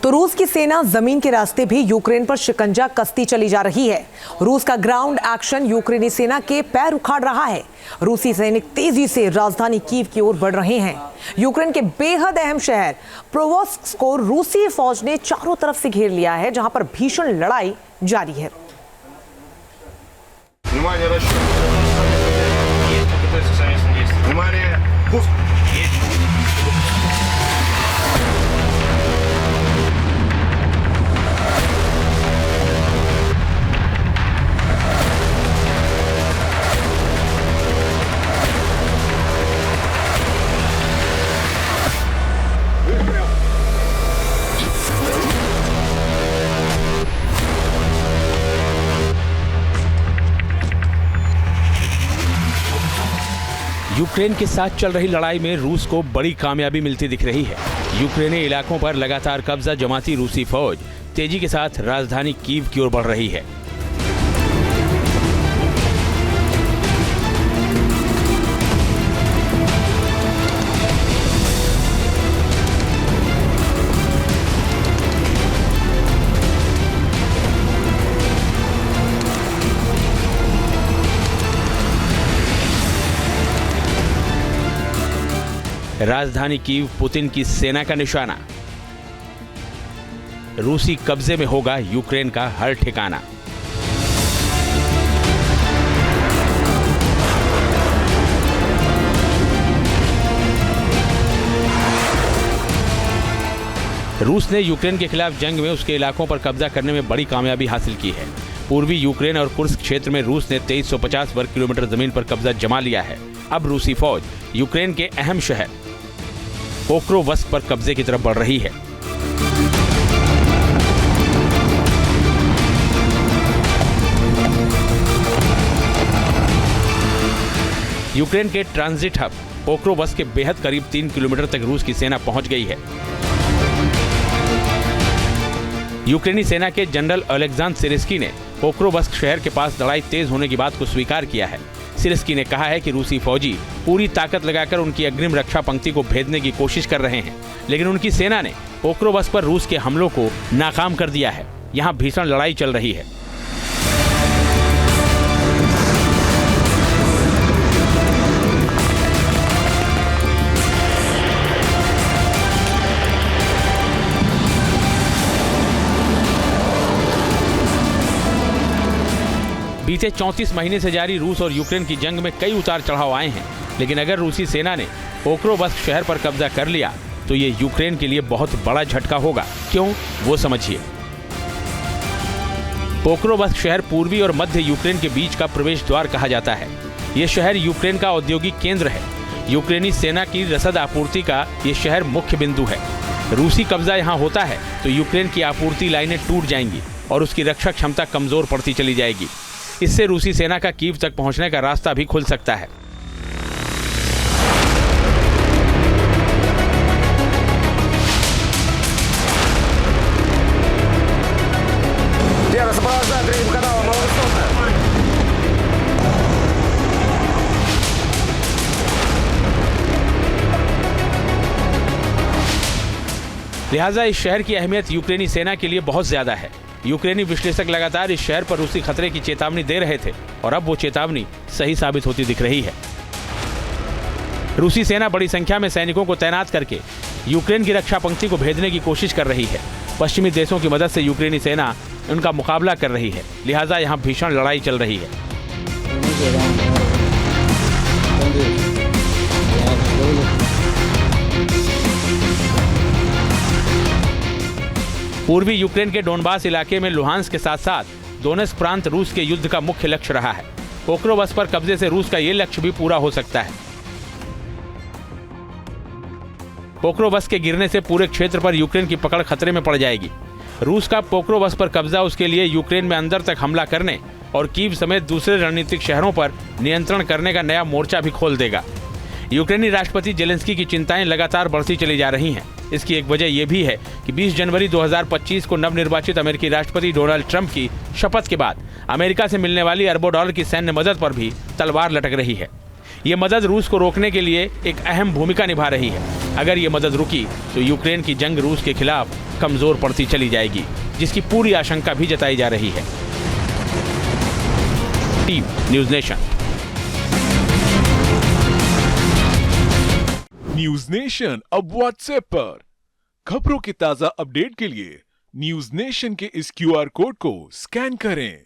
तो रूस की सेना जमीन के रास्ते भी यूक्रेन पर शिकंजा कसती चली जा रही है। रूस का ग्राउंड एक्शन यूक्रेनी सेना के पैर उखाड़ रहा है। रूसी सैनिक तेजी से राजधानी कीव की ओर बढ़ रहे हैं। यूक्रेन के बेहद अहम शहर प्रोवोस्क को रूसी फौज ने चारों तरफ से घेर लिया है, जहां पर भीषण लड़ाई जारी है। यूक्रेन के साथ चल रही लड़ाई में रूस को बड़ी कामयाबी मिलती दिख रही है। यूक्रेनी इलाकों पर लगातार कब्जा जमाती रूसी फौज तेजी के साथ राजधानी कीव की ओर बढ़ रही है। राजधानी कीव पुतिन की सेना का निशाना। रूसी कब्जे में होगा यूक्रेन का हर ठिकाना। रूस ने यूक्रेन के खिलाफ जंग में उसके इलाकों पर कब्जा करने में बड़ी कामयाबी हासिल की है। पूर्वी यूक्रेन और कुर्स्क क्षेत्र में रूस ने 2350 वर्ग किलोमीटर जमीन पर कब्जा जमा लिया है। अब रूसी फौज यूक्रेन के अहम शहर पोक्रोवस्क पर कब्जे की तरफ बढ़ रही है। यूक्रेन के ट्रांजिट हब पोक्रोवस्क के बेहद करीब 3 किलोमीटर तक रूस की सेना पहुंच गई है। यूक्रेनी सेना के जनरल ओलेक्सांद्र सिरस्की ने पोक्रोवस्क शहर के पास लड़ाई तेज होने की बात को स्वीकार किया है। सिरस्की ने कहा है कि रूसी फौजी पूरी ताकत लगाकर उनकी अग्रिम रक्षा पंक्ति को भेदने की कोशिश कर रहे हैं, लेकिन उनकी सेना ने पोक्रोवस्क पर रूस के हमलों को नाकाम कर दिया है। यहां भीषण लड़ाई चल रही है। बीते 34 महीने से जारी रूस और यूक्रेन की जंग में कई उतार चढ़ाव आए हैं, लेकिन अगर रूसी सेना ने पोक्रोवस्क शहर पर कब्जा कर लिया तो ये यूक्रेन के लिए बहुत बड़ा झटका होगा। क्यों, वो समझिए। पोक्रोवस्क शहर पूर्वी और मध्य यूक्रेन के बीच का प्रवेश द्वार कहा जाता है। ये शहर यूक्रेन का औद्योगिक केंद्र है। यूक्रेनी सेना की रसद आपूर्ति का ये शहर मुख्य बिंदु है। रूसी कब्जा यहाँ होता है तो यूक्रेन की आपूर्ति लाइनें टूट जाएंगी और उसकी रक्षा क्षमता कमजोर पड़ती चली जाएगी। इससे रूसी सेना का कीव तक पहुंचने का रास्ता भी खुल सकता है। लिहाजा इस शहर की अहमियत यूक्रेनी सेना के लिए बहुत ज्यादा है। यूक्रेनी विश्लेषक लगातार इस शहर पर रूसी खतरे की चेतावनी दे रहे थे और अब वो चेतावनी सही साबित होती दिख रही है। रूसी सेना बड़ी संख्या में सैनिकों को तैनात करके यूक्रेन की रक्षा पंक्ति को भेदने की कोशिश कर रही है। पश्चिमी देशों की मदद से यूक्रेनी सेना उनका मुकाबला कर रही है, लिहाजा यहाँ भीषण लड़ाई चल रही है। पूर्वी यूक्रेन के डोनबास इलाके में लुहांस्क के साथ साथ दोनेत्स्क प्रांत रूस के युद्ध का मुख्य लक्ष्य रहा है। पोक्रोवस्क पर कब्जे से रूस का ये लक्ष्य भी पूरा हो सकता है। पोक्रोवस्क के गिरने से पूरे क्षेत्र पर यूक्रेन की पकड़ खतरे में पड़ जाएगी। रूस का पोक्रोवस्क पर कब्जा उसके लिए यूक्रेन में अंदर तक हमला करने और कीव समेत दूसरे रणनीतिक शहरों पर नियंत्रण करने का नया मोर्चा भी खोल देगा। यूक्रेनी राष्ट्रपति जेलेंस्की की चिंताएं लगातार बढ़ती चली जा रही हैं। इसकी एक वजह यह भी है कि 20 जनवरी 2025 को नवनिर्वाचित अमेरिकी राष्ट्रपति डोनाल्ड ट्रंप की शपथ के बाद अमेरिका से मिलने वाली अरबों डॉलर की सैन्य मदद पर भी तलवार लटक रही है। ये मदद रूस को रोकने के लिए एक अहम भूमिका निभा रही है। अगर ये मदद रुकी तो यूक्रेन की जंग रूस के खिलाफ कमजोर पड़ती चली जाएगी, जिसकी पूरी आशंका भी जताई जा रही है। Team news nation. News nation अब व्हाट्सएप पर खबरों के ताजा अपडेट के लिए न्यूज नेशन के इस QR कोड को स्कैन करें।